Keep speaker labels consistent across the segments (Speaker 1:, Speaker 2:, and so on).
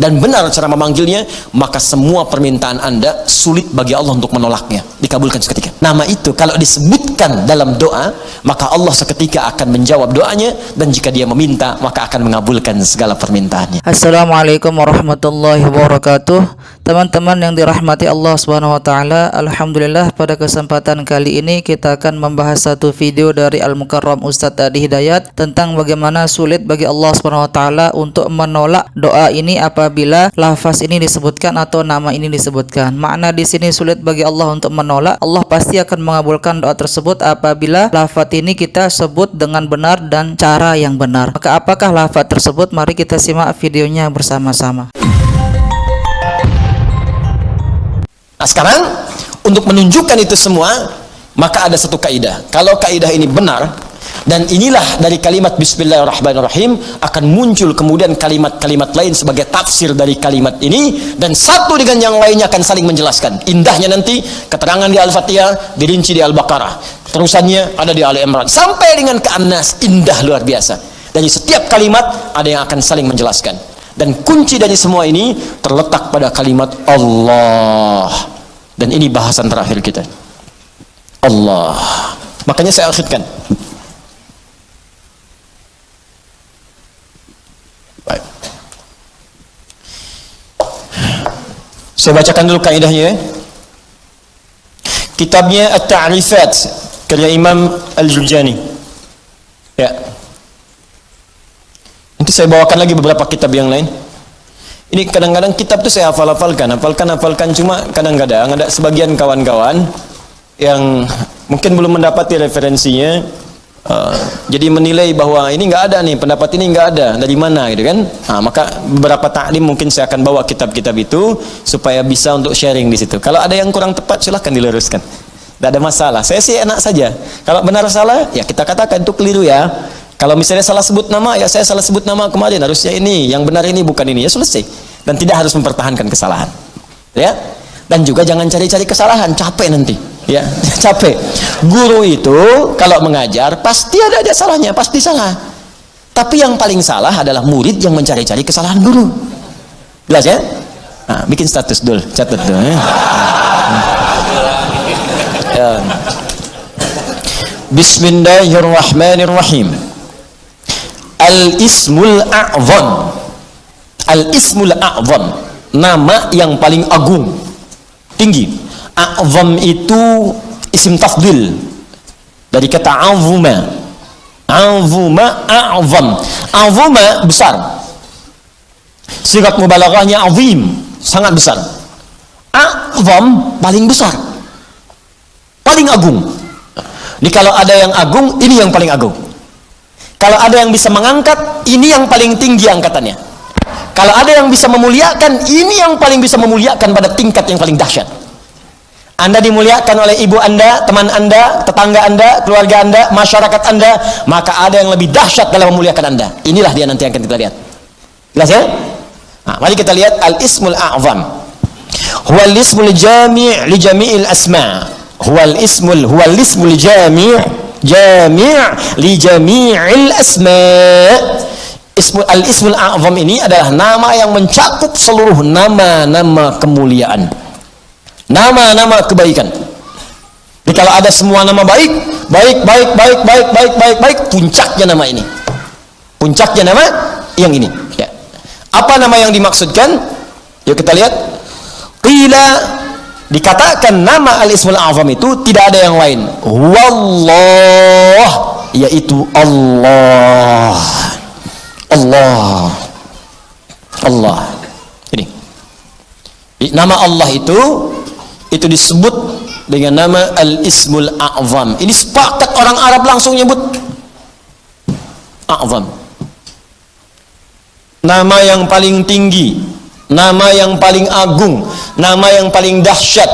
Speaker 1: dan benar cara memanggilnya, maka semua permintaan Anda sulit bagi Allah untuk menolaknya, dikabulkan seketika. Nama itu kalau disebutkan dalam doa, maka Allah seketika akan menjawab doanya, dan jika dia meminta, maka akan mengabulkan segala permintaannya.
Speaker 2: Assalamualaikum warahmatullahi wabarakatuh. Teman-teman yang dirahmati Allah Subhanahu wa taala, alhamdulillah pada kesempatan kali ini kita akan membahas satu video dari Al-Mukarram Ustadz Adi Hidayat tentang bagaimana sulit bagi Allah Subhanahu wa taala untuk menolak doa ini apabila lafaz ini disebutkan atau nama ini disebutkan. Makna di sini sulit bagi Allah untuk menolak. Allah pasti akan mengabulkan doa tersebut apabila lafaz ini kita sebut dengan benar dan cara yang benar. Maka apakah lafaz tersebut? Mari kita simak videonya bersama-sama.
Speaker 1: Nah, sekarang untuk menunjukkan itu semua, maka ada satu kaidah. Kalau kaidah ini benar, dan inilah dari kalimat Bismillahirrahmanirrahim, akan muncul kemudian kalimat-kalimat lain sebagai tafsir dari kalimat ini, dan satu dengan yang lainnya akan saling menjelaskan. Indahnya nanti keterangan di Al-Fatihah dirinci di Al-Baqarah, terusannya ada di Ali Imran sampai dengan ke An-Nas. Indah luar biasa. Dan di setiap kalimat ada yang akan saling menjelaskan. Dan kunci dari semua ini terletak pada kalimat Allah. Dan ini bahasan terakhir kita, Allah. Makanya saya akhirkan. Baik. Saya bacakan dulu kaidahnya. Kitabnya At-Ta'rifat karya Imam Al-Jurjani. Ya. Nanti saya bawakan lagi beberapa kitab yang lain. Ini kadang-kadang kitab itu saya hafalkan, cuma kadang-kadang ada sebagian kawan-kawan yang mungkin belum mendapati referensinya, jadi menilai bahwa ini nggak ada nih, pendapat ini nggak ada, dari mana gitu kan. Nah, maka beberapa taklim mungkin saya akan bawa kitab-kitab itu supaya bisa untuk sharing di situ. Kalau ada yang kurang tepat silahkan diluruskan, tidak ada masalah. Saya sih enak saja. Kalau benar salah ya kita katakan itu keliru ya. Kalau misalnya salah sebut nama, ya saya salah sebut nama kemarin, harusnya ini, yang benar ini bukan ini, ya selesai. Dan tidak harus mempertahankan kesalahan. Ya. Dan juga jangan cari-cari kesalahan, capek nanti. Ya, capek. Guru itu kalau mengajar pasti ada salahnya, pasti salah. Tapi yang paling salah adalah murid yang mencari-cari kesalahan guru. Jelas ya? Nah, bikin status dulu, catat dulu ya. Bismillahirrahmanirrahim. Al-Ismul A'zam. Al-Ismul A'zam, nama yang paling agung, tinggi. A'zam itu isim tafdil dari kata azuma. Azuma, a'zam. Azuma besar. Sigat mubalaghahnya azim, sangat besar. A'zam paling besar, paling agung. Jadi kalau ada yang agung, ini yang paling agung. Kalau ada yang bisa mengangkat, ini yang paling tinggi angkatannya. Kalau ada yang bisa memuliakan, ini yang paling bisa memuliakan pada tingkat yang paling dahsyat. Anda dimuliakan oleh ibu Anda, teman Anda, tetangga Anda, keluarga Anda, masyarakat Anda, maka ada yang lebih dahsyat dalam memuliakan Anda. Inilah dia nanti yang akan kita lihat. Jelas ya? Nah, mari kita lihat Al-Ismul A'zam. Huwal ismul jami' li jami'il asma'. Huwal ismul jami' li jami'il asma'. Al-Ismul A'zam ini adalah nama yang mencakup seluruh nama-nama kemuliaan, nama-nama kebaikan. Jadi kalau ada semua nama baik, puncaknya nama ini. Puncaknya nama yang ini. Ya. Apa nama yang dimaksudkan? Yuk kita lihat. Qila, dikatakan nama Al-Ismul A'zam itu tidak ada yang lain. Wallah, yaitu Allah. Allah. Allah. Ini. Nama Allah itu disebut dengan nama Al-Ismul A'zam. Ini sepakat orang Arab langsung nyebut A'zam. Nama yang paling tinggi, nama yang paling agung, nama yang paling dahsyat.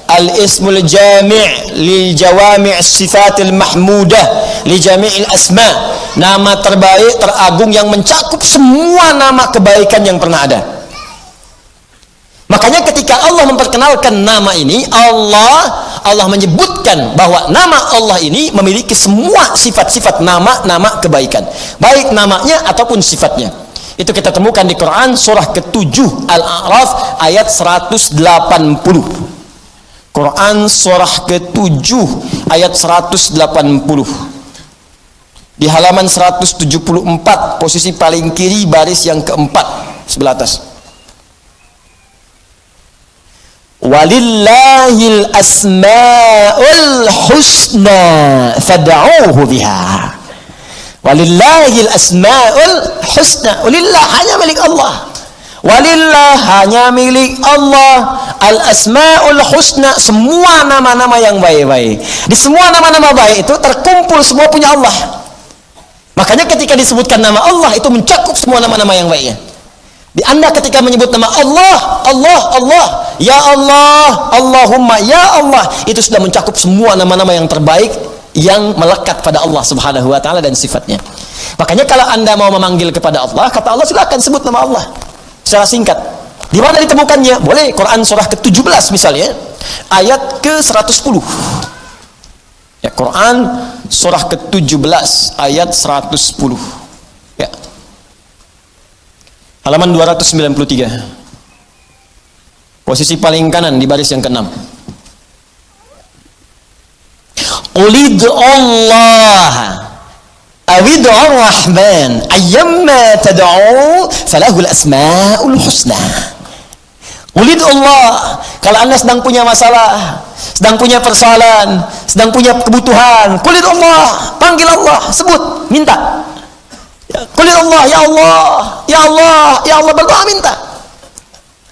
Speaker 1: Al-Ismul Jami' li Jawami' Sifatil Mahmudah li Jami'il Asma'. Nama terbaik, teragung yang mencakup semua nama kebaikan yang pernah ada. Makanya ketika Allah memperkenalkan nama ini, Allah menyebutkan bahwa nama Allah ini memiliki semua sifat-sifat nama-nama kebaikan, baik namanya ataupun sifatnya. Itu kita temukan di Quran surah ke-7 Al-A'raf ayat 180. Quran surah ke-7 ayat 180. Di halaman 174, posisi paling kiri baris yang keempat sebelah atas. Walillahil asmaul husna fad'uuhu biha. Walillahil asmaul husna. Walillah, hanya milik Allah. Walillah, hanya milik Allah. Al asmaul husna, semua nama-nama yang baik-baik. Di semua nama-nama baik itu terkumpul semua punya Allah. Makanya ketika disebutkan nama Allah itu mencakup semua nama-nama yang baiknya. Di Anda ketika menyebut nama Allah, Allah, Allah, ya Allah, Allahumma, ya Allah, itu sudah mencakup semua nama-nama yang terbaik yang melekat pada Allah Subhanahu wa taala dan sifatnya. Makanya kalau Anda mau memanggil kepada Allah, kata Allah, silakan sebut nama Allah secara singkat. Di mana ditemukannya? Boleh Quran surah ke-17 misalnya, ayat ke-110. Ya, Quran surah ke-17 ayat 110. Ya. Halaman 293. Posisi paling kanan di baris yang ke-6. Qulid'u Allah awid'u ar-Rahman ayyamma tad'u falahul asmaul husna. Qulid'u Allah, kalau Anda sedang punya masalah, sedang punya persoalan, sedang punya kebutuhan, qulid'u Allah, panggil Allah, sebut, minta. Qul Allah, ya Allah, ya Allah, ya Allah, berdoa minta.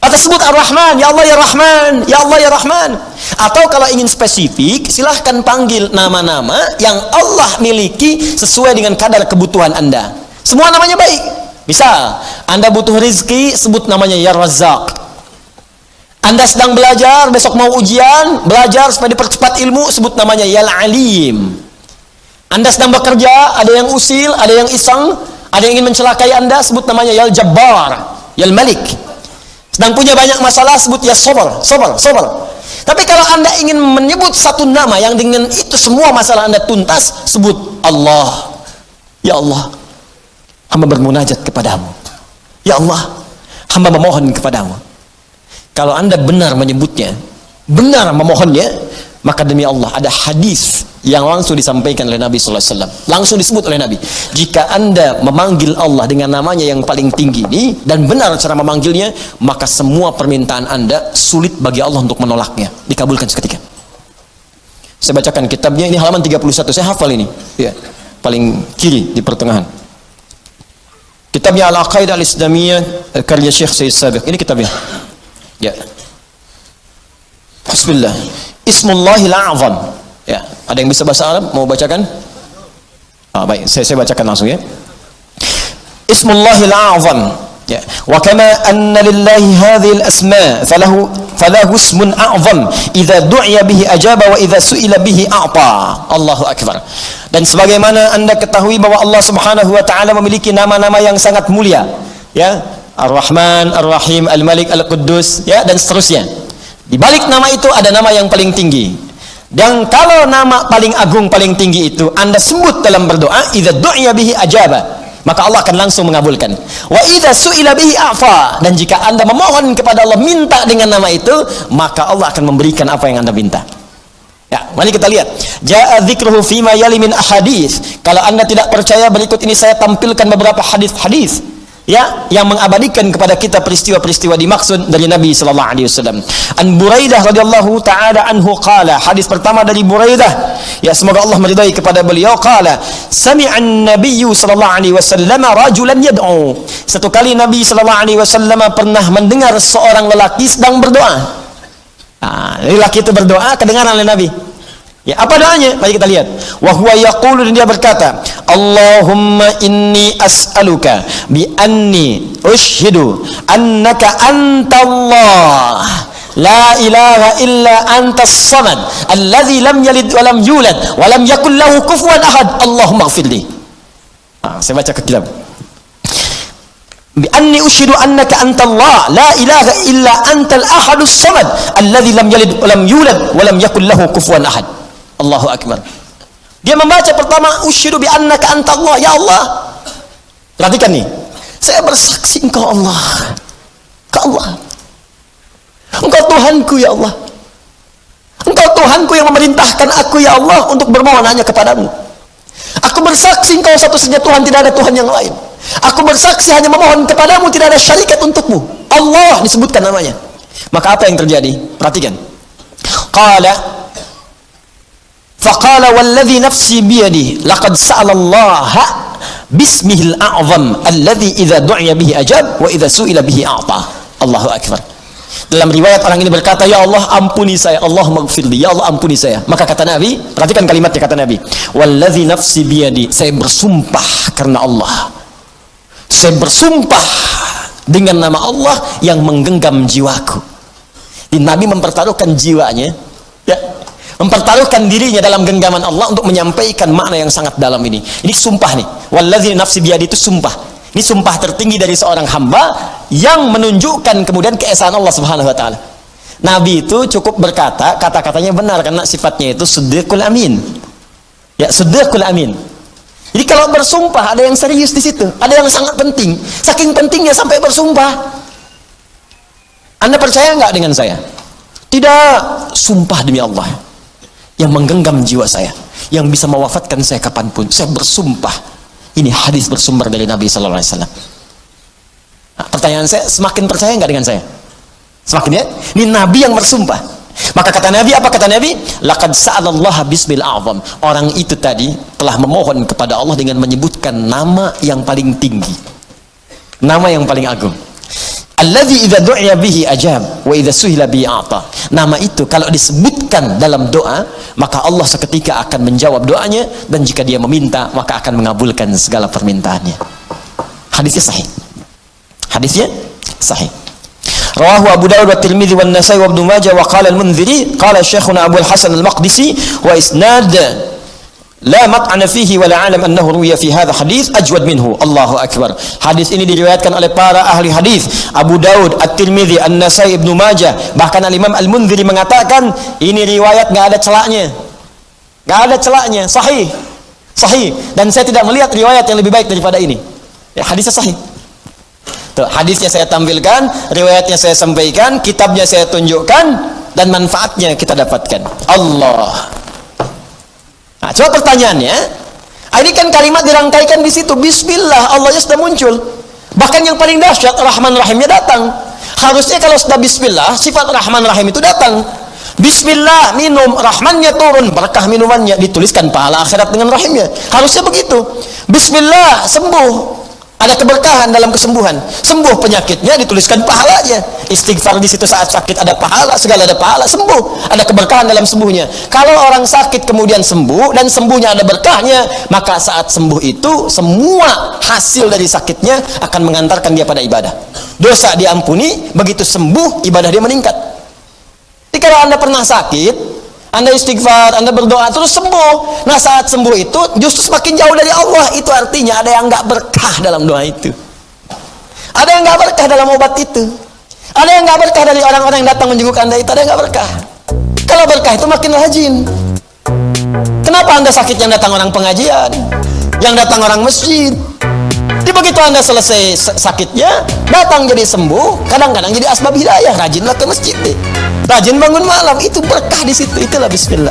Speaker 1: Atau sebut Ar-Rahman, ya Allah ya Rahman, ya Allah ya Rahman. Atau kalau ingin spesifik, silahkan panggil nama-nama yang Allah miliki sesuai dengan kadar kebutuhan Anda. Semua namanya baik. Misal, Anda butuh rezeki, sebut namanya ya Razzaq. Anda sedang belajar, besok mau ujian, belajar supaya dipercepat ilmu, sebut namanya ya Alim. Anda sedang bekerja, ada yang usil, ada yang iseng, ada yang ingin mencelakai Anda, sebut namanya ya Jabbar, ya Malik. Sedang punya banyak masalah, sebut ya Sabar, Sabar, Sabar. Tapi kalau Anda ingin menyebut satu nama yang dengan itu semua masalah Anda tuntas, sebut Allah. Ya Allah, hamba bermunajat kepadamu. Ya Allah, hamba memohon kepadamu. Kalau Anda benar menyebutnya, benar memohonnya, maka demi Allah ada hadis yang langsung disampaikan oleh Nabi sallallahu alaihi wasallam, langsung disebut oleh Nabi. Jika Anda memanggil Allah dengan namanya yang paling tinggi ini dan benar cara memanggilnya, maka semua permintaan Anda sulit bagi Allah untuk menolaknya, dikabulkan seketika. Saya bacakan kitabnya, ini halaman 31. Saya hafal ini. Ya, paling kiri di pertengahan. Kitabnya Al-Aqaidah Al-Islamiyah karya Syekh Sayyid Sabiq. Ini kitabnya. Ya. Bismillah. Ismullahil A'zam. Ya, ada yang bisa bahasa Arab mau bacakan? Baik, saya bacakan langsung ya. Ismullahil A'zam. Ya, wa kama anna lillahi hadhil asma falahu ismun a'zam idza du'iya bihi ajaba wa idza su'ila bihi a'ta. Allahu akbar. Dan sebagaimana Anda ketahui bahwa Allah Subhanahu wa taala memiliki nama-nama yang sangat mulia, ya, Ar-Rahman, Ar-Rahim, Al-Malik, Al-Quddus, ya, dan seterusnya. Di balik nama itu ada nama yang paling tinggi. Dan kalau nama paling agung, paling tinggi itu Anda sebut dalam berdoa, idza du'iya bihi ajaba, maka Allah akan langsung mengabulkan. Wa idza su'ila bihi afa, dan jika Anda memohon kepada Allah, minta dengan nama itu, maka Allah akan memberikan apa yang Anda minta. Ya, mari kita lihat. Ja'a dzikruhu fima yali min ahadits. Kalau Anda tidak percaya, berikut ini saya tampilkan beberapa hadis-hadis, ya, yang mengabadikan kepada kita peristiwa-peristiwa dimaksud dari Nabi sallallahu alaihi wasallam. An Buraidah radhiyallahu taala anhu qala, hadis pertama dari Buraidah, ya, semoga Allah meridai kepada beliau, qala sami'an nabiyyu sallallahu alaihi wasallam rajulan yad'u. Satu kali Nabi sallallahu alaihi wasallam pernah mendengar seorang lelaki sedang berdoa. Lelaki itu berdoa, kedengaran oleh Nabi. Ya, apa doanya? Mari kita lihat. Wa huwa yaqulu, dan dia berkata, Allahumma inni as'aluka bi anni ushhidu annaka antallah la ilaha illa antas samad alladzi lam yalid wa lam yulad wa lam yakul lahu kufuwan ahad. Allahumma ighfirli. Saya baca ke kitab. Bi anni ushhidu annaka antallah la ilaha illa antal ahadus samad alladzi lam yalid wa lam yulad wa lam yakul lahu kufuwan ahad. Allahu akbar. Dia membaca pertama, usyhidu bi annaka antallah, ya Allah. Perhatikan nih. Saya bersaksi Engkau Allah. Allah, Engkau Tuhanku ya Allah. Engkau Tuhanku yang memerintahkan aku ya Allah untuk bermohon hanya kepadamu. Aku bersaksi Engkau satu-satunya Tuhan, tidak ada Tuhan yang lain. Aku bersaksi hanya memohon kepadamu, tidak ada syarikat untukmu. Allah disebutkan namanya. Maka apa yang terjadi? Perhatikan. Faqala walladhi nafsi biyadi laqad sa'ala Allah bismihil a'zam alladhi idza du'iya bihi ajab wa idza su'ila bihi a'ta. Allahu akbar. Dalam riwayat orang ini berkata, ya Allah ampuni saya, Allahumma gfirli, ya Allah ampuni saya. Maka kata Nabi, perhatikan kalimatnya, kata Nabi, walladzi nafsi biyadi, saya bersumpah karena Allah, saya bersumpah dengan nama Allah yang menggenggam jiwaku. Di Nabi mempertaruhkan jiwanya, ya, mempertaruhkan dirinya dalam genggaman Allah untuk menyampaikan makna yang sangat dalam ini. Ini sumpah nih, walladzi nafsi biyadi itu sumpah. Ini sumpah tertinggi dari seorang hamba yang menunjukkan kemudian keesaan Allah Subhanahu wa taala. Nabi itu cukup berkata, kata-katanya benar karena sifatnya itu siddiqul amin. Ya, siddiqul amin. Jadi kalau bersumpah ada yang serius di situ, ada yang sangat penting. Saking pentingnya sampai bersumpah. Anda percaya nggak dengan saya? Tidak, sumpah demi Allah yang menggenggam jiwa saya, yang bisa mewafatkan saya kapanpun. Saya bersumpah. Ini hadis bersumber dari Nabi Sallallahu Alaihi Wasallam. Nah, pertanyaan saya, semakin percaya nggak dengan saya? Semakin ya? Ini Nabi yang bersumpah. Maka kata Nabi, apa kata Nabi? Laqad sa'alallaha bismil a'zam. Orang itu tadi telah memohon kepada Allah dengan menyebutkan nama yang paling tinggi, nama yang paling agung. Alladzi idza du'iya bihi ajab wa idza suhila bihi a'ta. Nama itu kalau disebutkan dalam doa, maka Allah seketika akan menjawab doanya, dan jika dia meminta, maka akan mengabulkan segala permintaannya. Hadisnya sahih. Hadisnya sahih. Rawahu Abu Dawud wa Tirmidzi wa An-Nasa'i wa Ibnu Majah wa qala Al-Munziri qala Syekhuna Abu Al-Hasan Al-Maqdisi wa isnad la mat'ana fihi wa la alam annahu ruwiya fi hadha hadis ajwad minhu. Allahu akbar. Hadis ini diriwayatkan oleh para ahli hadis, Abu Daud, At-Tirmidzi, An-Nasai, Ibnu Majah. Bahkan Al-Imam Al-Munziri mengatakan ini riwayat enggak ada celaknya. Enggak ada celaknya, sahih. Sahih, dan saya tidak melihat riwayat yang lebih baik daripada ini. Ya, hadisnya sahih. Tuh, hadisnya saya tampilkan, riwayatnya saya sampaikan, kitabnya saya tunjukkan, dan manfaatnya kita dapatkan. Allah. Nah, coba pertanyaannya, ini kan kalimat dirangkaikan di situ, Bismillah, Allahnya sudah muncul. Bahkan yang paling dahsyat, Rahman Rahimnya datang. Harusnya kalau sudah Bismillah, sifat Rahman Rahim itu datang. Bismillah, minum, Rahmannya turun, berkah minumannya, dituliskan pahala akhirat dengan Rahimnya. Harusnya begitu. Bismillah, sembuh, ada keberkahan dalam kesembuhan. Sembuh penyakitnya, dituliskan pahalanya. Istighfar di situ saat sakit ada pahala, segala ada pahala, sembuh, ada keberkahan dalam sembuhnya. Kalau orang sakit kemudian sembuh dan sembuhnya ada berkahnya, maka saat sembuh itu semua hasil dari sakitnya akan mengantarkan dia pada ibadah. Dosa diampuni, begitu sembuh ibadah dia meningkat. Jadi kalau Anda pernah sakit, Anda istighfar, Anda berdoa terus sembuh. Nah, saat sembuh itu justru semakin jauh dari Allah. Itu artinya ada yang nggak berkah dalam doa itu. Ada yang nggak berkah dalam obat itu. Ada yang nggak berkah dari orang-orang yang datang menjenguk Anda itu. Ada yang nggak berkah. Kalau berkah itu makin rajin. Kenapa Anda sakit yang datang orang pengajian, yang datang orang masjid? Jadi begitu Anda selesai sakitnya, datang jadi sembuh, kadang-kadang jadi asbab hidayah. Rajinlah ke masjid deh. Rajin bangun malam, itu berkah di situ. Itulah Bismillah.